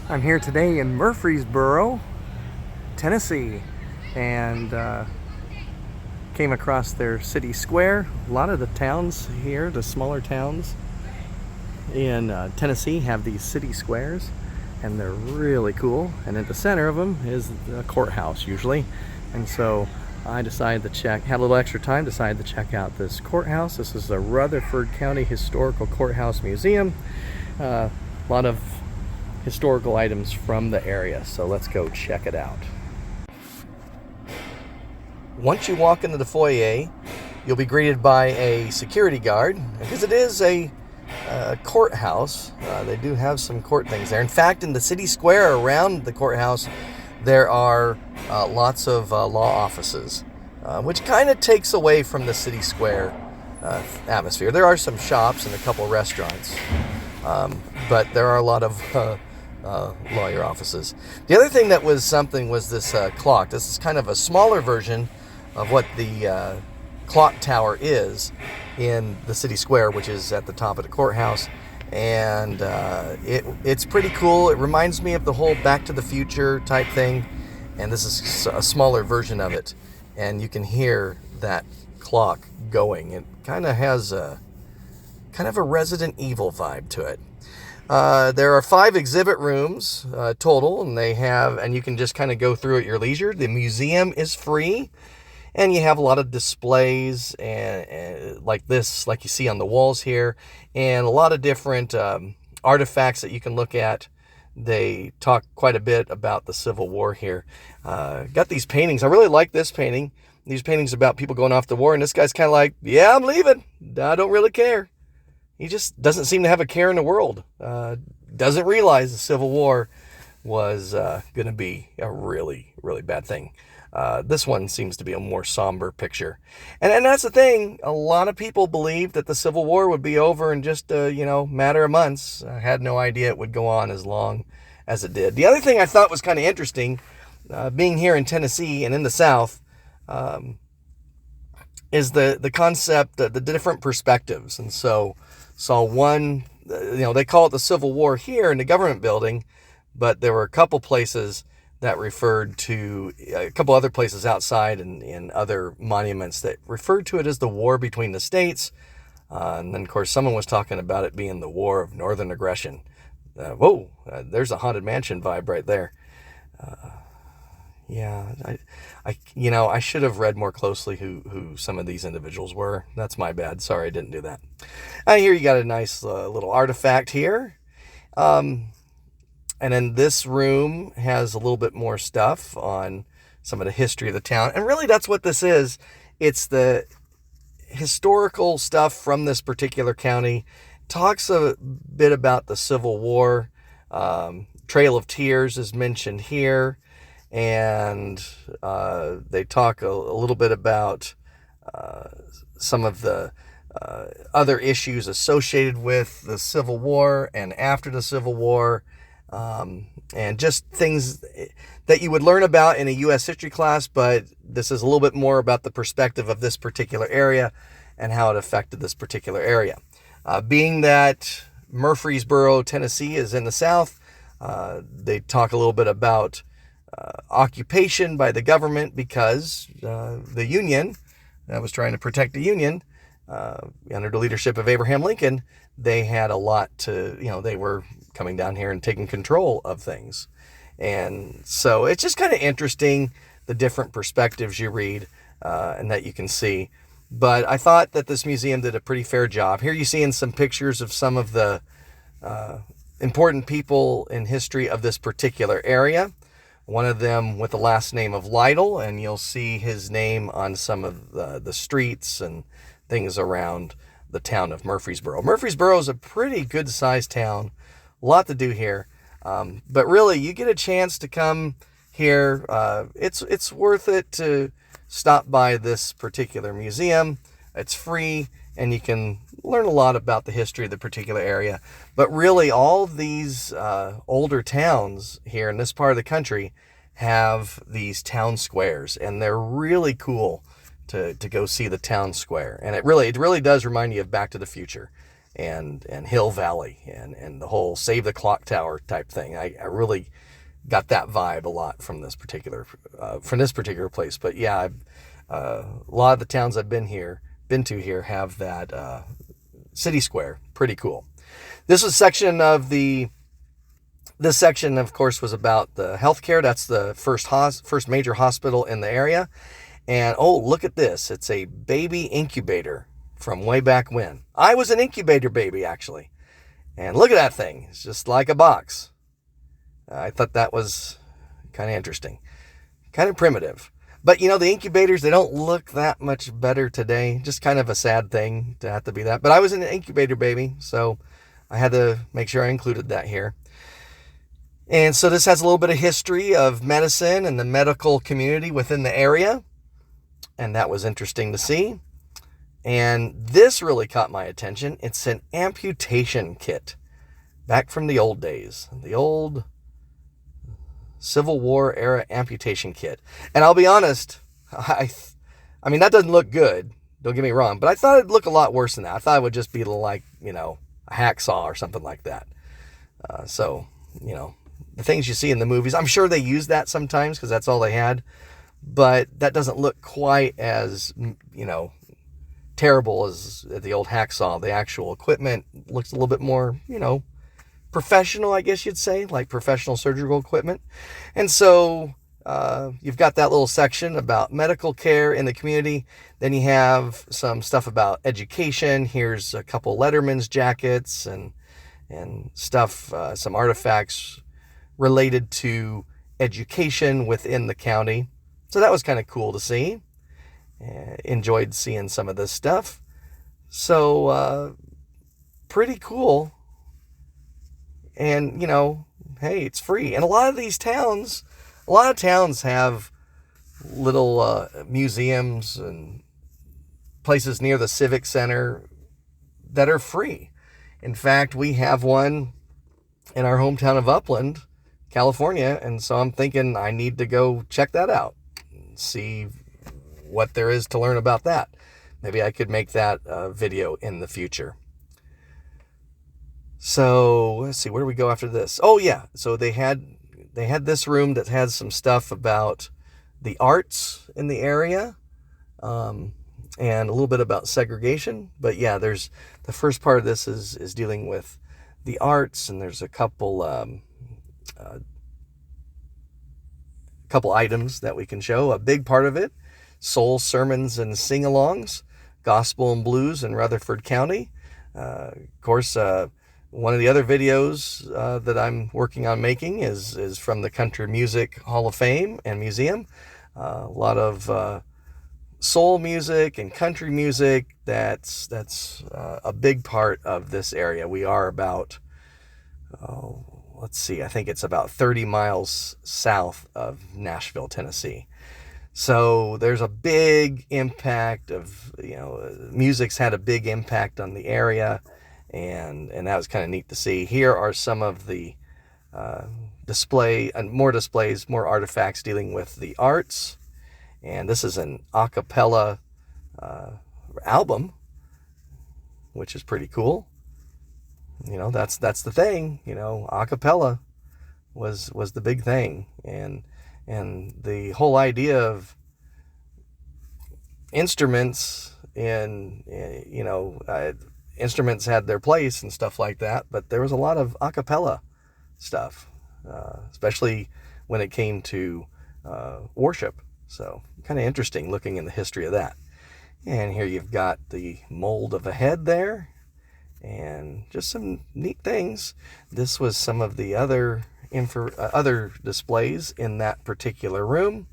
I'm here today in Murfreesboro, Tennessee, and came across their city square. A lot of the towns here, the smaller towns in Tennessee, have these city squares, and they're really cool. And at the center of them is the courthouse usually, and so I decided to had a little extra time, decided to check out this courthouse. This is the Rutherford County Historical Courthouse Museum. A lot of historical items from the area, so let's go check it out. Once you walk into the foyer, you'll be greeted by a security guard, because it is a courthouse. They do have some court things there. In fact, in the city square around the courthouse, there are lots of law offices, which kind of takes away from the city square atmosphere. There are some shops and a couple restaurants, but there are a lot of lawyer offices. The other thing that was something was this clock. This is kind of a smaller version of what the clock tower is in the city square, which is at the top of the courthouse. And it's pretty cool. It reminds me of the whole Back to the Future type thing. And this is a smaller version of it. And you can hear that clock going. It kind of has a Resident Evil vibe to it. There are 5 exhibit rooms total, and you can just kind of go through at your leisure. The museum is free, and you have a lot of displays and like this, like you see on the walls here, and a lot of different artifacts that you can look at. They talk quite a bit about the Civil War here. Got these paintings. I really like this painting. These paintings about people going off to war, and this guy's kind of like, yeah, I'm leaving. I don't really care. He just doesn't seem to have a care in the world. Doesn't realize the Civil War was going to be a really, really bad thing. This one seems to be a more somber picture. And that's the thing. A lot of people believed that the Civil War would be over in just a matter of months. I had no idea it would go on as long as it did. The other thing I thought was kind of interesting, being here in Tennessee and in the South, is the concept, the different perspectives. And so saw one, they call it the Civil War here in the government building, but there were a couple places that referred to, a couple other places outside and other monuments that referred to it as the war between the states. And then, of course, someone was talking about it being the War of Northern Aggression. There's a Haunted Mansion vibe right there. Yeah, I should have read more closely who some of these individuals were. That's my bad. Sorry, I didn't do that. Here you got a nice little artifact here. And then this room has a little bit more stuff on some of the history of the town. And really, that's what this is. It's the historical stuff from this particular county. Talks a bit about the Civil War. Trail of Tears is mentioned here. And they talk a little bit about some of the other issues associated with the Civil War and after the Civil War, and just things that you would learn about in a U.S. history class, but this is a little bit more about the perspective of this particular area and how it affected this particular area. Being that Murfreesboro, Tennessee is in the South, they talk a little bit about occupation by the government because the Union that was trying to protect the Union under the leadership of Abraham Lincoln, they had a lot to, they were coming down here and taking control of things. And so it's just kind of interesting, the different perspectives you read and that you can see. But I thought that this museum did a pretty fair job. Here you see in some pictures of some of the important people in history of this particular area. One of them with the last name of Lytle, and you'll see his name on some of the streets and things around the town of Murfreesboro. Murfreesboro is a pretty good-sized town. A lot to do here. But really, you get a chance to come here. It's worth it to stop by this particular museum. It's free, and you can learn a lot about the history of the particular area. But really, all of these older towns here in this part of the country have these town squares, and they're really cool to go see the town square. And it really does remind you of Back to the Future. and Hill Valley and the whole Save the Clock Tower type thing. I really got that vibe a lot from this particular place. But yeah, a lot of the towns I've been to here have that city square. Pretty cool. This section, of course, was about the healthcare. That's the first major hospital in the area. And oh, look at this. It's a baby incubator from way back when. I was an incubator baby, actually. And look at that thing. It's just like a box. I thought that was kind of interesting. Kind of primitive. But, the incubators, they don't look that much better today. Just kind of a sad thing to have to be that. But I was an incubator baby, so I had to make sure I included that here. And so this has a little bit of history of medicine and the medical community within the area. And that was interesting to see. And this really caught my attention. It's an amputation kit. Back from the old days. The old Civil War era amputation kit. And I'll be honest, I mean, that doesn't look good. Don't get me wrong. But I thought it'd look a lot worse than that. I thought it would just be like, a hacksaw or something like that. The things you see in the movies, I'm sure they use that sometimes because that's all they had. But that doesn't look quite as, terrible as the old hacksaw. The actual equipment looks a little bit more, professional, I guess you'd say, like professional surgical equipment. And so you've got that little section about medical care in the community. Then you have some stuff about education. Here's a couple Letterman's jackets and stuff, some artifacts related to education within the county. So that was kind of cool to see. Enjoyed seeing some of this stuff. So pretty cool. And, hey, it's free. And a lot of towns have little museums and places near the Civic Center that are free. In fact, we have one in our hometown of Upland, California. And so I'm thinking I need to go check that out and see what there is to learn about that. Maybe I could make that video in the future. So let's see, where do we go after this? Oh yeah, so they had this room that has some stuff about the arts in the area, and a little bit about segregation. But yeah, there's the first part of this is dealing with the arts, and there's a couple items that we can show. A big part of it, soul sermons and sing-alongs, gospel and blues in Rutherford County. Of course, one of the other videos that I'm working on making is from the Country Music Hall of Fame and Museum. A lot of soul music and country music. That's a big part of this area. We are about, I think it's about 30 miles south of Nashville, Tennessee. So there's a big impact of, music's had a big impact on the area. And that was kind of neat to see. Here are some of the more artifacts dealing with the arts. And this is an a cappella album, which is pretty cool. That's the thing. A cappella was the big thing, and the whole idea of instruments instruments had their place and stuff like that, but there was a lot of a cappella stuff, especially when it came to worship. So kind of interesting looking in the history of that. And here you've got the mold of a head there, and just some neat things. This was some of the other displays in that particular room.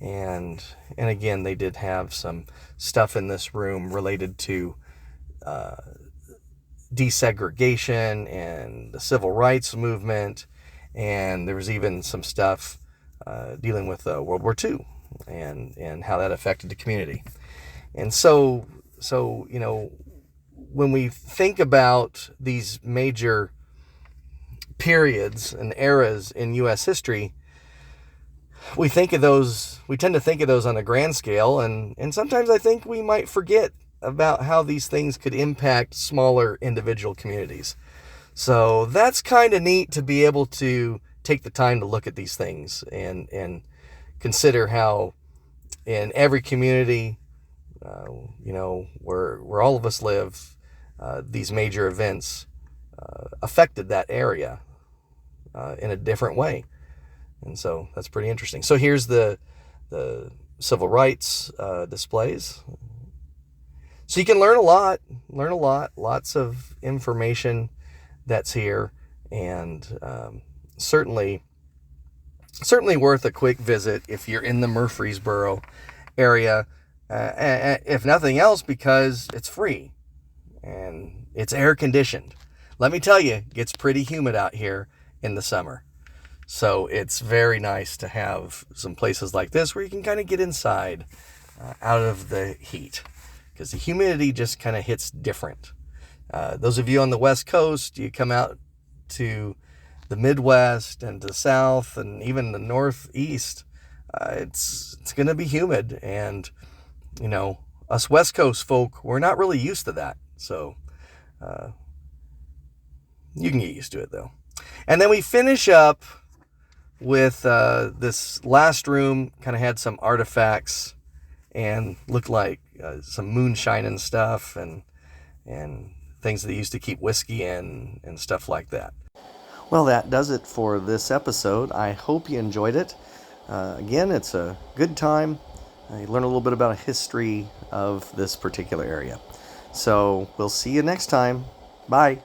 And again, they did have some stuff in this room related to desegregation and the civil rights movement, and there was even some stuff dealing with World War II and how that affected the community. And so when we think about these major periods and eras in U.S. history, we tend to think of those on a grand scale, and sometimes I think we might forget about how these things could impact smaller individual communities. So that's kind of neat to be able to take the time to look at these things and consider how in every community, where all of us live, these major events affected that area in a different way. And so that's pretty interesting. So here's the civil rights displays. So you can learn a lot, lots of information that's here, and certainly worth a quick visit if you're in the Murfreesboro area, if nothing else because it's free and it's air conditioned. Let me tell you, it gets pretty humid out here in the summer. So it's very nice to have some places like this where you can kind of get inside out of the heat, because the humidity just kind of hits different. Those of you on the West Coast, you come out to the Midwest and to the South and even the Northeast, it's going to be humid. And, us West Coast folk, we're not really used to that. So you can get used to it, though. And then we finish up with this last room. Kind of had some artifacts and looked like some moonshine and stuff, and things that they used to keep whiskey in and stuff like that. Well, that does it for this episode. I hope you enjoyed it. Again, it's a good time. You learn a little bit about a history of this particular area. So we'll see you next time. Bye.